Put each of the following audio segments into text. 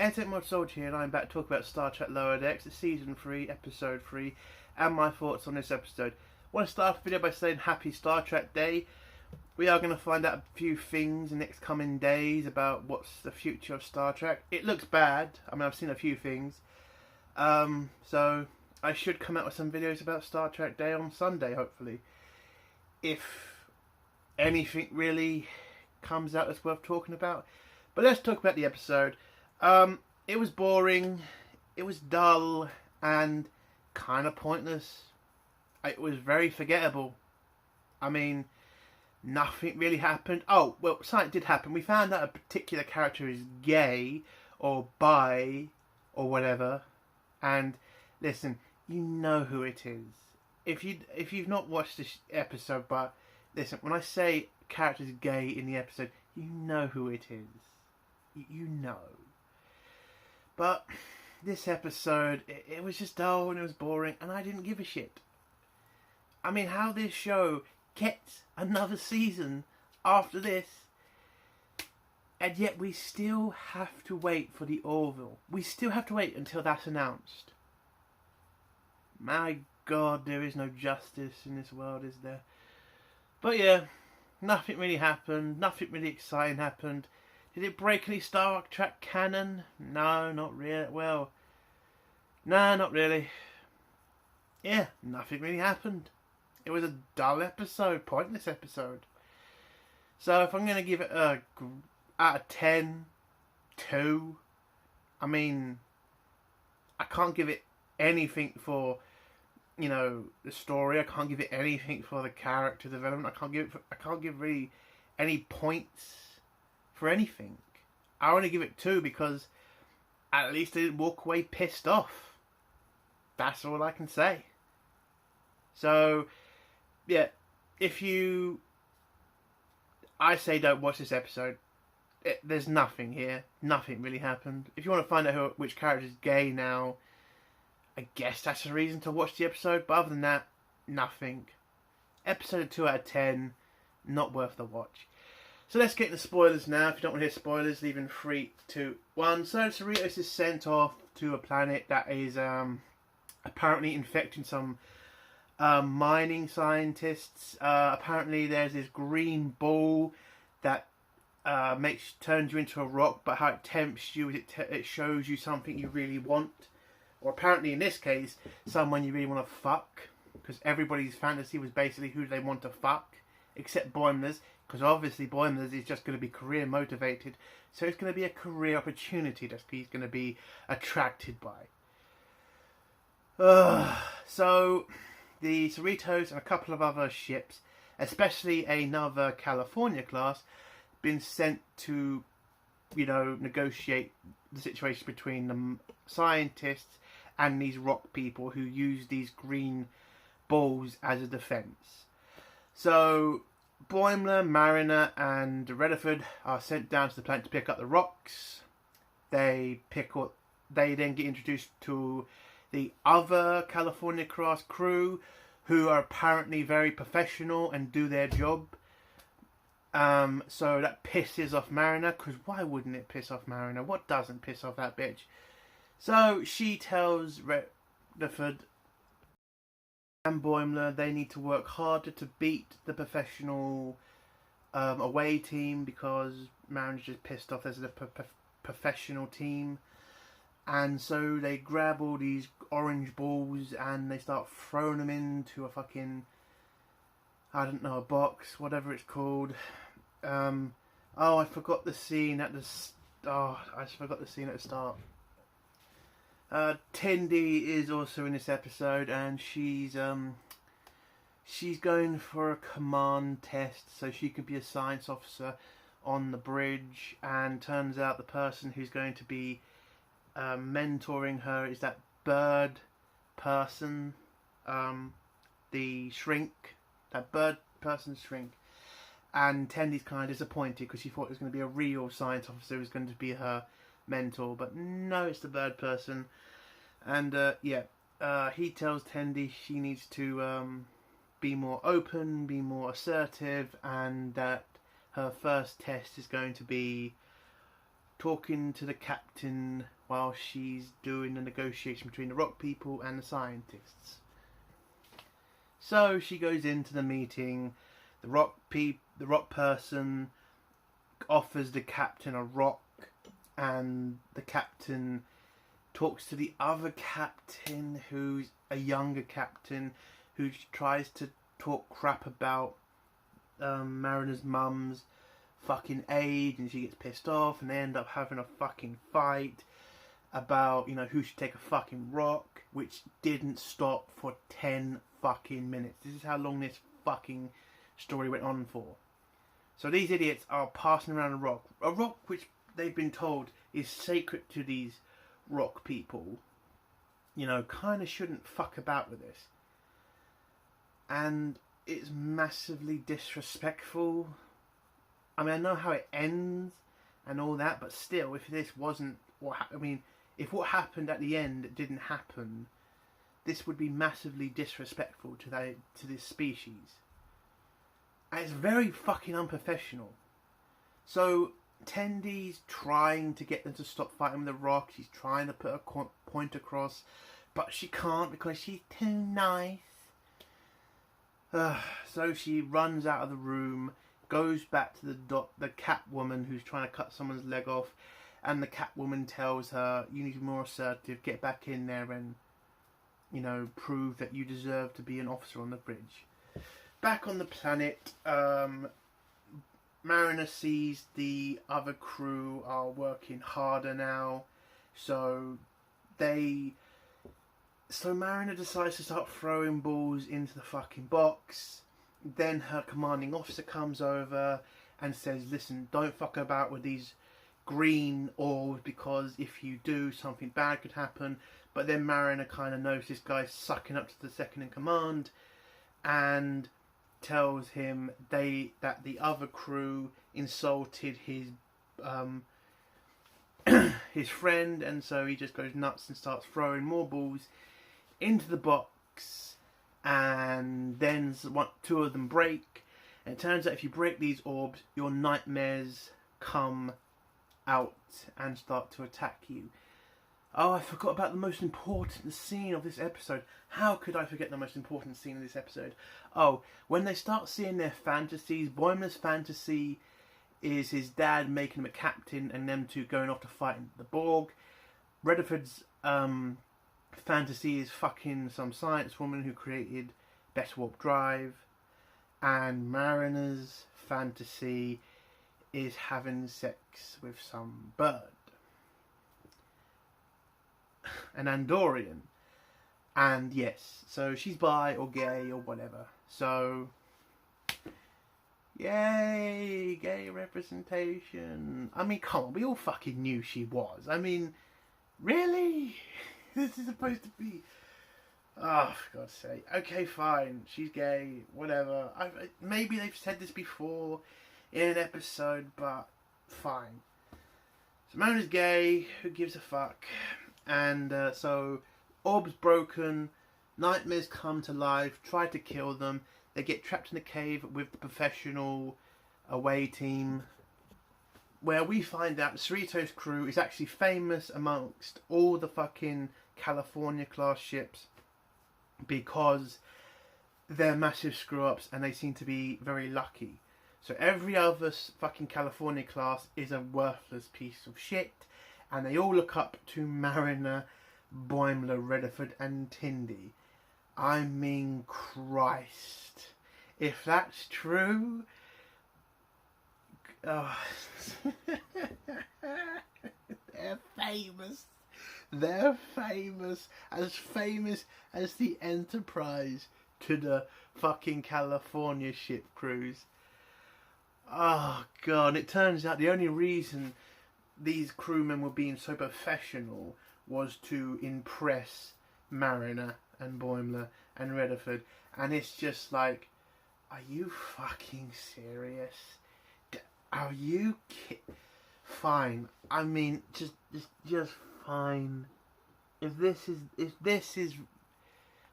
Entertainment Soldier here, and I'm back to talk about Star Trek Lower Decks, Season 3, Episode 3, and my thoughts on this episode. I want to start off the video by saying Happy Star Trek Day. We are going to find out a few things in the next coming days about what's the future of Star Trek. It looks bad. I mean, I've seen a few things. So I should come out with some videos about Star Trek Day on Sunday, hopefully. If anything really comes out that's worth talking about. But let's talk about the episode. It was boring, it was dull, and kind of pointless. It was very forgettable. I mean, nothing really happened. Oh, well, something did happen. We found out a particular character is gay, or bi, or whatever. And, listen, you know who it is. If you've not watched this episode, but, listen, when I say character's gay in the episode, you know who it is. You know. But this episode, it was just dull and it was boring, and I didn't give a shit. I mean, how this show gets another season after this, and yet we still have to wait for the Orville. We still have to wait until that's announced. My God, there is no justice in this world, is there? But yeah, nothing really happened. Nothing really exciting happened. Did it break any Star Trek canon? No, not really. Well, no, not really. Yeah, nothing really happened. It was a dull episode, pointless episode. So if I'm going to give it a out of 10, 2, I mean, I can't give it anything for, you know, the story. I can't give it anything for the character development. I can't give really any points for anything. I only give it 2 because at least I didn't walk away pissed off. That's all I can say. So, yeah, I say don't watch this episode. There's nothing here. Nothing really happened. If you want to find out which character is gay now, I guess that's a reason to watch the episode. But other than that, nothing. Episode 2 out of 10, not worth the watch. So let's get into spoilers now. If you don't want to hear spoilers, leave in 3, 2, 1. So Cerritos is sent off to a planet that is apparently infecting some mining scientists. Apparently there's this green ball that turns you into a rock, but how it tempts you is it shows you something you really want. Or apparently in this case, someone you really want to fuck. Because everybody's fantasy was basically who they want to fuck. Except Boimler's. Because obviously Boimler's is just going to be career motivated. So it's going to be a career opportunity that he's going to be attracted by. So the Cerritos and a couple of other ships, especially another California class, been sent to, you know, negotiate the situation between the scientists and these rock people who use these green balls as a defense. So Boimler, Mariner, and Rutherford are sent down to the planet to pick up the rocks. They then get introduced to the other California class crew, who are apparently very professional and do their job. So that pisses off Mariner, because why wouldn't it piss off Mariner? What doesn't piss off that bitch? So she tells Rutherford and Boimler they need to work harder to beat the professional away team, because Mariner's just pissed off there's a professional team. And so they grab all these orange balls and they start throwing them into a fucking, I don't know, a box, whatever it's called. I forgot the scene at the start. Tendi is also in this episode, and she's going for a command test so she can be a science officer on the bridge. And turns out the person who's going to be mentoring her is that bird person, the shrink, that bird person shrink. And Tendi's kind of disappointed because she thought it was going to be a real science officer who was going to be her mentor, but no, it's the bird person. And he tells Tendi she needs to be more open, be more assertive, and that her first test is going to be talking to the captain while she's doing the negotiation between the rock people and the scientists. So she goes into the meeting. The rock person offers the captain a rock, and the captain talks to the other captain, who's a younger captain, who tries to talk crap about Mariner's mum's fucking age, and she gets pissed off, and they end up having a fucking fight about, you know, who should take a fucking rock, which didn't stop for 10 fucking minutes. This is how long this fucking story went on for. So these idiots are passing around a rock which they've been told is sacred to these rock people. You know, kind of shouldn't fuck about with this. And it's massively disrespectful. I mean, I know how it ends and all that, but still, if this wasn't if what happened at the end didn't happen, this would be massively disrespectful to this species. And it's very fucking unprofessional. So Tendi's trying to get them to stop fighting with the rock. She's trying to put a point across, but she can't because she's too nice. So she runs out of the room, goes back to the Catwoman who's trying to cut someone's leg off, and the Catwoman tells her, "You need to be more assertive. Get back in there and, you know, prove that you deserve to be an officer on the bridge." Back on the planet, Mariner sees the other crew are working harder now, so Mariner decides to start throwing balls into the fucking box. Then her commanding officer comes over and says, "Listen, don't fuck about with these green orbs, because if you do, something bad could happen." But then Mariner kind of knows this guy's sucking up to the second in command, and tells him that the other crew insulted his his friend, and so he just goes nuts and starts throwing more balls into the box, and then two of them break, and it turns out if you break these orbs, your nightmares come out and start to attack you. Oh, I forgot about the most important scene of this episode. How could I forget the most important scene of this episode? Oh, when they start seeing their fantasies, Boimler's fantasy is his dad making him a captain and them two going off to fight the Borg. Redford's fantasy is fucking some science woman who created Better Warp Drive. And Mariner's fantasy is having sex with some bird. An Andorian. And yes, so she's bi or gay or whatever. So, yay, gay representation. I mean, come on, we all fucking knew she was. I mean, really? This is supposed to be... Oh, for God's sake. Okay, fine, she's gay, whatever. Maybe they've said this before in an episode, but fine. Simona's gay, who gives a fuck? And so, orb's broken, nightmares come to life, try to kill them, they get trapped in a cave with the professional away team, where we find out Cerrito's crew is actually famous amongst all the fucking California class ships because they're massive screw-ups and they seem to be very lucky. So every other fucking California class is a worthless piece of shit, and they all look up to Mariner, Boimler, Redford and Tendi. I mean, Christ. If that's true... Oh. They're famous. They're famous as the Enterprise to the fucking California ship crews. Oh, God. It turns out the only reason these crewmen were being so professional was to impress Mariner and Boimler and Redford. And it's just like, are you fucking serious? Are you fine? I mean, just fine. If this is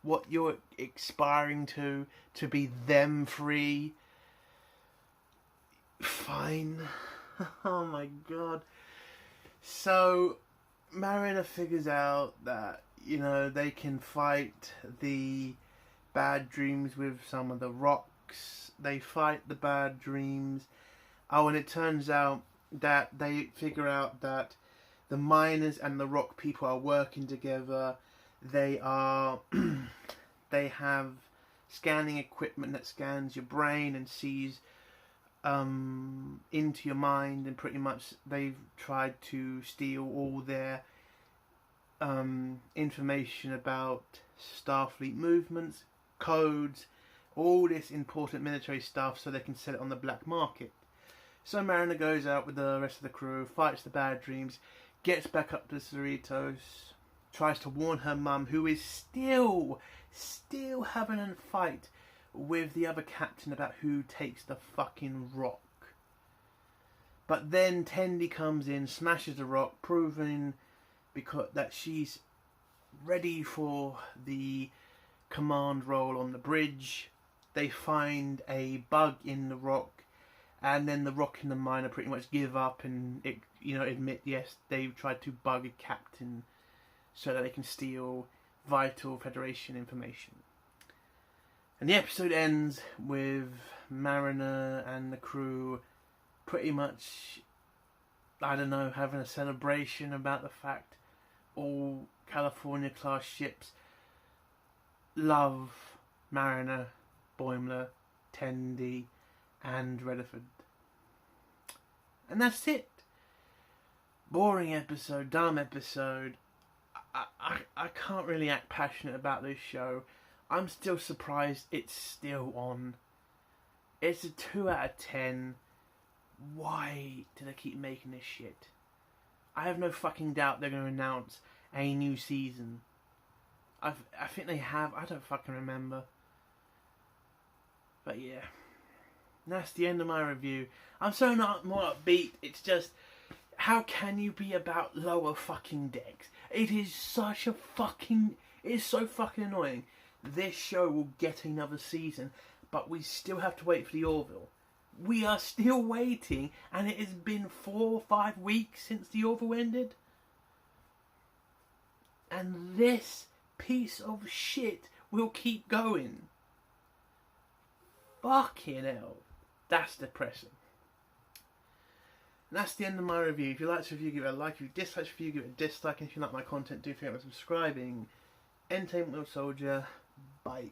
what you're aspiring to be them free, fine. Oh my God. So Mariner figures out that, you know, they can fight the bad dreams with some of the rocks. They fight the bad dreams. Oh, and it turns out that they figure out that the miners and the rock people are working together. They are they have scanning equipment that scans your brain and sees into your mind, and pretty much they've tried to steal all their information about Starfleet movements, codes, all this important military stuff, so they can sell it on the black market. So Mariner goes out with the rest of the crew, fights the bad dreams, gets back up to Cerritos, tries to warn her mum, who is still having a fight with the other captain about who takes the fucking rock. But then Tendi comes in, smashes the rock, proving that she's ready for the command role on the bridge. They find a bug in the rock, and then the rock and the miner pretty much give up and admit, yes, they've tried to bug a captain so that they can steal vital Federation information. And the episode ends with Mariner and the crew pretty much, I don't know, having a celebration about the fact all California-class ships love Mariner, Boimler, Tendi, and Rutherford. And that's it. Boring episode, dumb episode. I can't really act passionate about this show. I'm still surprised it's still on. It's a 2 out of 10. Why do they keep making this shit? I have no fucking doubt they're going to announce a new season. I think they have. I don't fucking remember. But yeah. That's the end of my review. I'm so not more upbeat. It's just, how can you be about Lower fucking Decks? It is such a fucking... It's so fucking annoying. This show will get another season, but we still have to wait for the Orville. We are still waiting, and it has been 4 or 5 weeks since the Orville ended. And this piece of shit will keep going. Fucking hell. That's depressing. And that's the end of my review. If you like this review, give it a like. If you dislike this review, give it a dislike. And if you like my content, do forget about subscribing. Entertainment World Soldier. Bye.